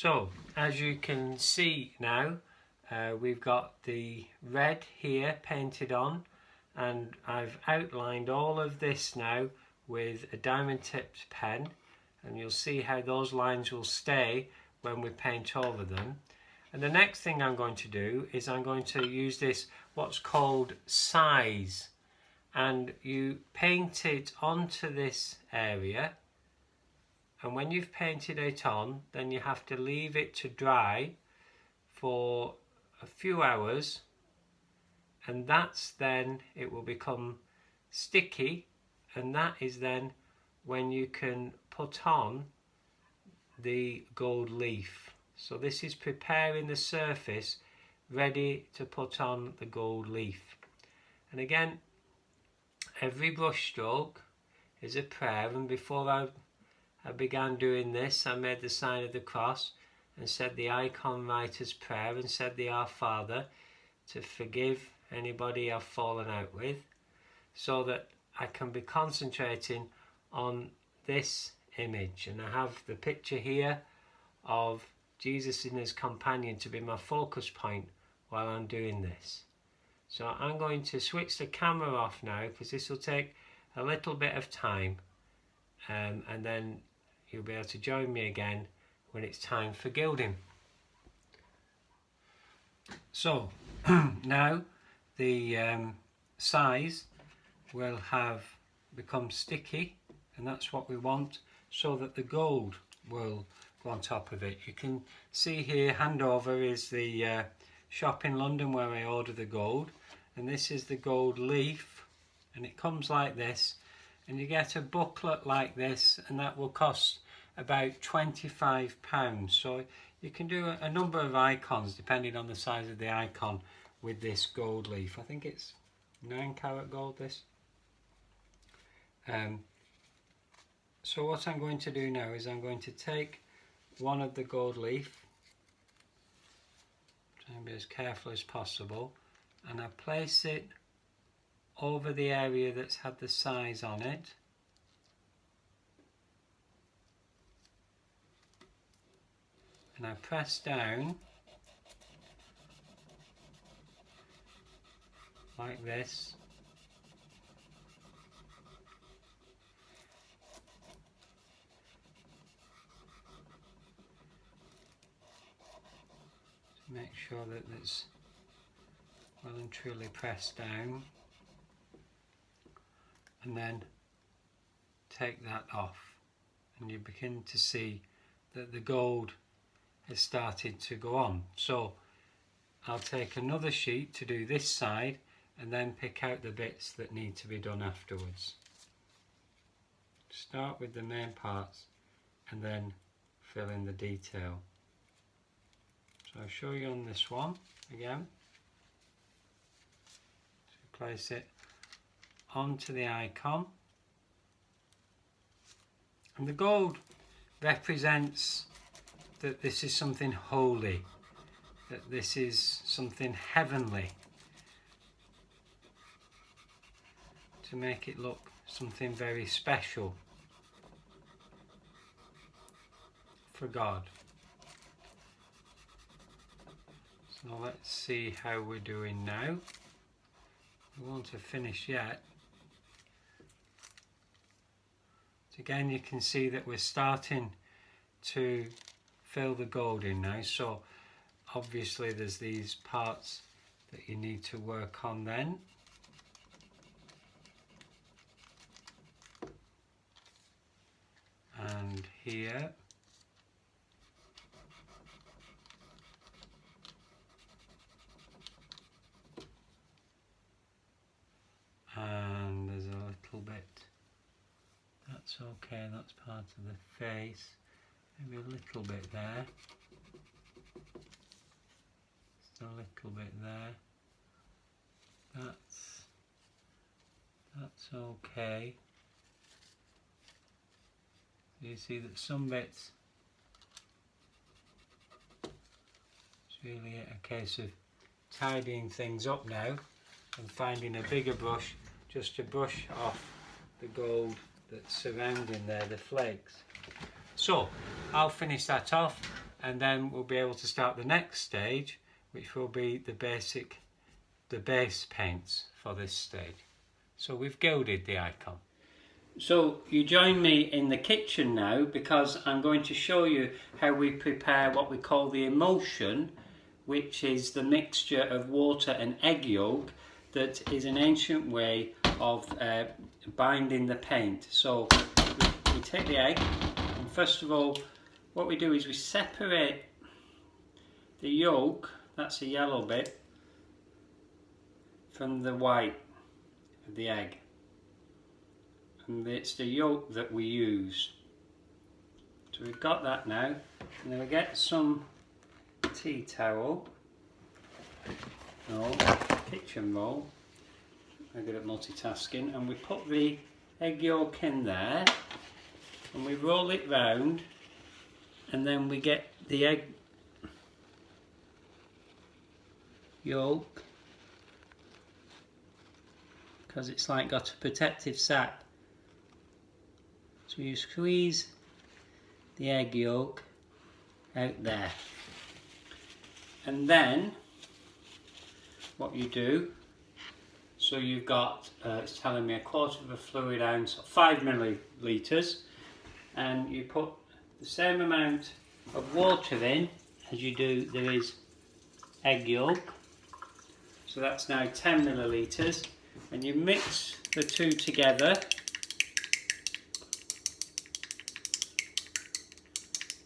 So as you can see now, we've got the red here painted on, and I've outlined all of this now with a diamond tipped pen, and you'll see how those lines will stay when we paint over them. And the next thing I'm going to do is I'm going to use this what's called size, and you paint it onto this area, and when you've painted it on, then you have to leave it to dry for a few hours, and that's then it will become sticky, and that is then when you can put on the gold leaf. So this is preparing the surface ready to put on the gold leaf. And again, every brush stroke is a prayer, and before I began doing this, I made the sign of the cross and said the icon writer's prayer and said the Our Father to forgive anybody I've fallen out with, so that I can be concentrating on this image. And I have the picture here of Jesus and his companion to be my focus point while I'm doing this. So I'm going to switch the camera off now because this will take a little bit of time, and then you'll be able to join me again when it's time for gilding. So now the size will have become sticky, and that's what we want, so that the gold will go on top of it. You can see here, Handover is the shop in London where I order the gold, and this is the gold leaf, and it comes like this, and you get a booklet like this, and that will cost about £25. So you can do a number of icons depending on the size of the icon with this gold leaf. I think it's 9 karat gold, this. So what I'm going to do now is I'm going to take one of the gold leaf, try and be as careful as possible, and I place it over the area that's had the size on it, and I press down like this, to make sure that it's well and truly pressed down, and then take that off, and you begin to see that the gold has started to go on. So I'll take another sheet to do this side and then pick out the bits that need to be done afterwards. Start with the main parts and then fill in the detail. So I'll show you on this one again. So place it onto the icon, and the gold represents that this is something holy, that this is something heavenly, to make it look something very special for God. So let's see how we're doing now. We won't have finished yet. So again, you can see that we're starting to fill the gold in now. So obviously there's these parts that you need to work on then. And here. And there's a little bit. That's okay, that's part of the face. Maybe a little bit there. Just a little bit there. That's okay. You see that some bits, it's really a case of tidying things up now and finding a bigger brush just to brush off the gold that's surrounding there, the flakes. So I'll finish that off and then we'll be able to start the next stage, which will be the base paints for this stage. So we've gilded the icon. So you join me in the kitchen now, because I'm going to show you how we prepare what we call the emulsion, which is the mixture of water and egg yolk that is an ancient way of binding the paint. So we take the egg, and first of all what we do is we separate the yolk, that's the yellow bit, from the white of the egg. And it's the yolk that we use. So we've got that now, and then we get some tea towel, kitchen roll, I'm good at multitasking, and we put the egg yolk in there, and we roll it round, and then we get the egg yolk, because it's like got a protective sac. So you squeeze the egg yolk out there, and then what you do, so you've got, it's telling me 1/4 of a fluid ounce, 5 millilitres, and you put the same amount of water in as you do there is egg yolk, so that's now 10 millilitres, and you mix the two together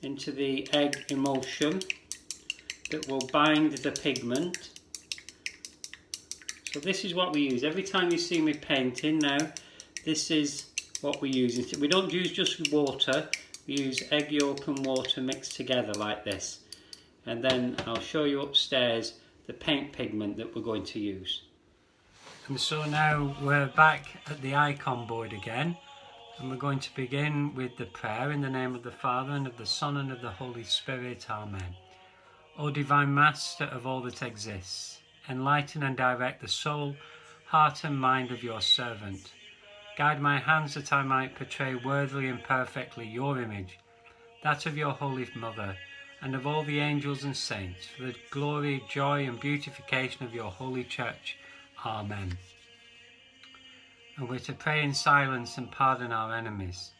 into the egg emulsion that will bind the pigment. So this is what we use. Every time you see me painting now, this is what we use. We don't use just water, we use egg yolk and water mixed together like this. And then I'll show you upstairs the paint pigment that we're going to use. And so now we're back at the icon board again. And we're going to begin with the prayer in the name of the Father, and of the Son, and of the Holy Spirit. Amen. O Divine Master of all that exists, enlighten and direct the soul, heart and mind of your servant. Guide my hands that I might portray worthily and perfectly your image, that of your Holy Mother, and of all the angels and saints, for the glory, joy and beautification of your Holy Church. Amen. And we're to pray in silence and pardon our enemies.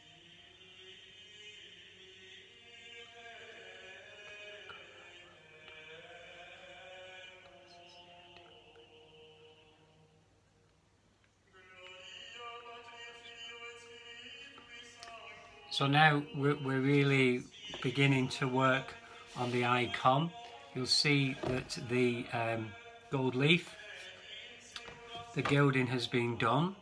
So now we're really beginning to work on the icon. You'll see that the gold leaf, the gilding has been done.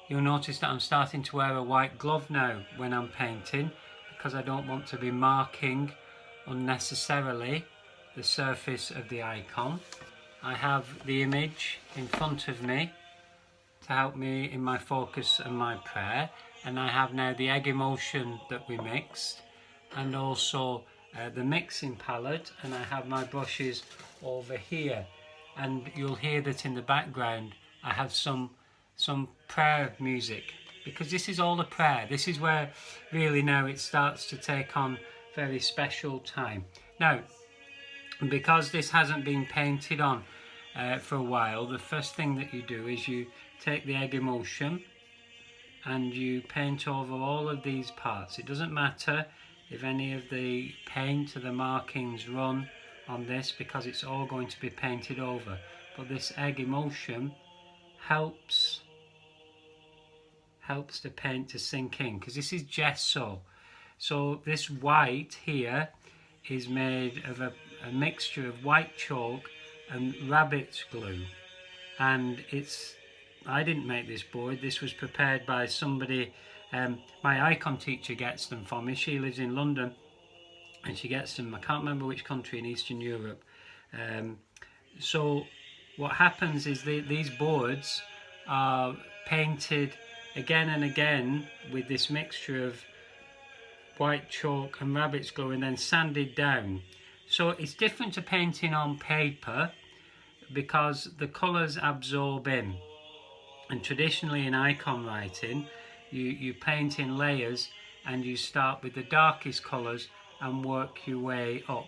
You'll notice that I'm starting to wear a white glove now when I'm painting, because I don't want to be marking unnecessarily the surface of the icon. I have the image in front of me to help me in my focus and my prayer, and I have now the egg emulsion that we mixed, and also the mixing palette, and I have my brushes over here, and you'll hear that in the background I have some prayer music, because this is all a prayer. This is where really now it starts to take on very special time. Now, because this hasn't been painted on for a while, the first thing that you do is you take the egg emulsion and you paint over all of these parts. It doesn't matter if any of the paint or the markings run on this, because it's all going to be painted over. But this egg emulsion helps the paint to sink in, because this is gesso. So this white here is made of a mixture of white chalk and rabbit's glue, and I didn't make this board. This was prepared by somebody. My icon teacher gets them for me. She lives in London, and she gets them, I can't remember which country in Eastern Europe. So what happens is these boards are painted again and again with this mixture of white chalk and rabbit's glue, and then sanded down. So it's different to painting on paper, because the colours absorb in. And traditionally in icon writing, you paint in layers, and you start with the darkest colours and work your way up.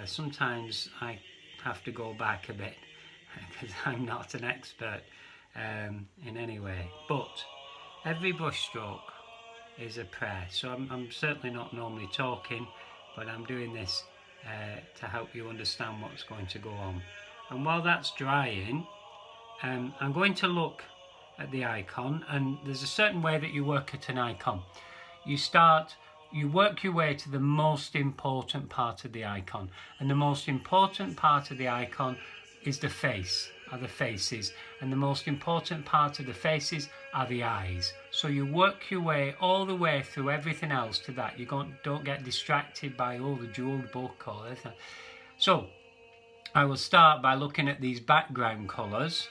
Sometimes I have to go back a bit because I'm not an expert in any way, but every brush stroke is a prayer. So I'm certainly not normally talking, but I'm doing this to help you understand what's going to go on. And while that's drying, I'm going to look at the icon, and there's a certain way that you work at an icon. You work your way to the most important part of the icon, and the most important part of the icon is the face, are the faces, and the most important part of the faces are the eyes. So you work your way all the way through everything else to that. You don't get distracted by the jeweled book or anything. So I will start by looking at these background colours,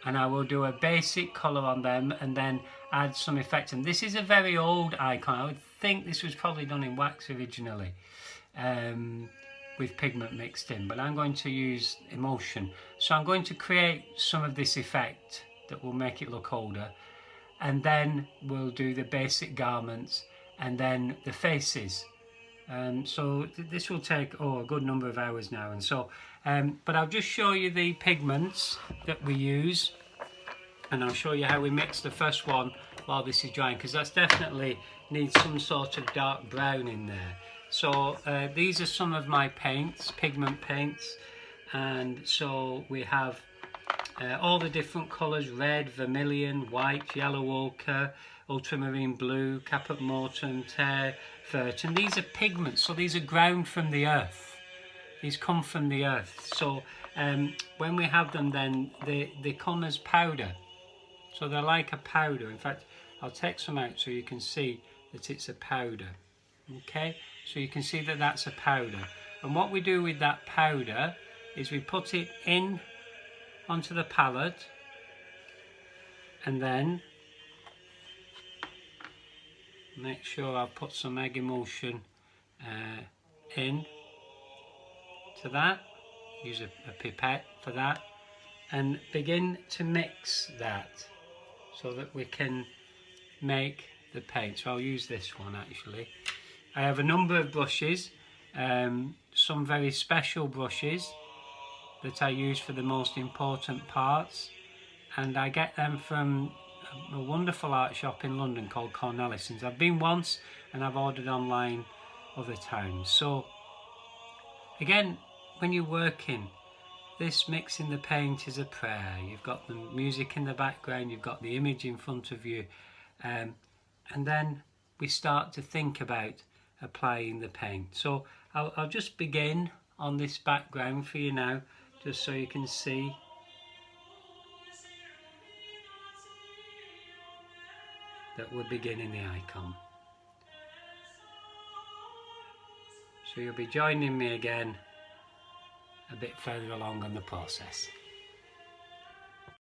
and I will do a basic colour on them and then add some effect. And this is a very old icon. I would think this was probably done in wax originally, with pigment mixed in, but I'm going to use emulsion. So I'm going to create some of this effect that will make it look older, and then we'll do the basic garments and then the faces. So this will take a good number of hours now, and so but I'll just show you the pigments that we use, and I'll show you how we mix the first one while this is drying, because that's definitely needs some sort of dark brown in there. So these are some of my paints, pigment paints, and so we have all the different colours: red, vermilion, white, yellow ochre, ultramarine blue, caput mortuum, tear, vert, and these are pigments, so these are ground from the earth. These come from the earth. So when we have them, then they come as powder. So they're like a powder. In fact, I'll take some out so you can see that it's a powder. Okay, so you can see that that's a powder. And what we do with that powder is we put it in onto the palette, and then make sure I've put some egg emulsion in to that. Use a pipette for that, and begin to mix that so that we can make the paint. So I'll use this one actually. I have a number of brushes, some very special brushes that I use for the most important parts, and I get them from a wonderful art shop in London called Cornelison's. I've been once and I've ordered online other times. So again, when you're working, this mixing the paint is a prayer. You've got the music in the background, you've got the image in front of you, and then we start to think about applying the paint. So I'll just begin on this background for you now, just so you can see. That we're beginning the icon. So you'll be joining me again a bit further along in the process.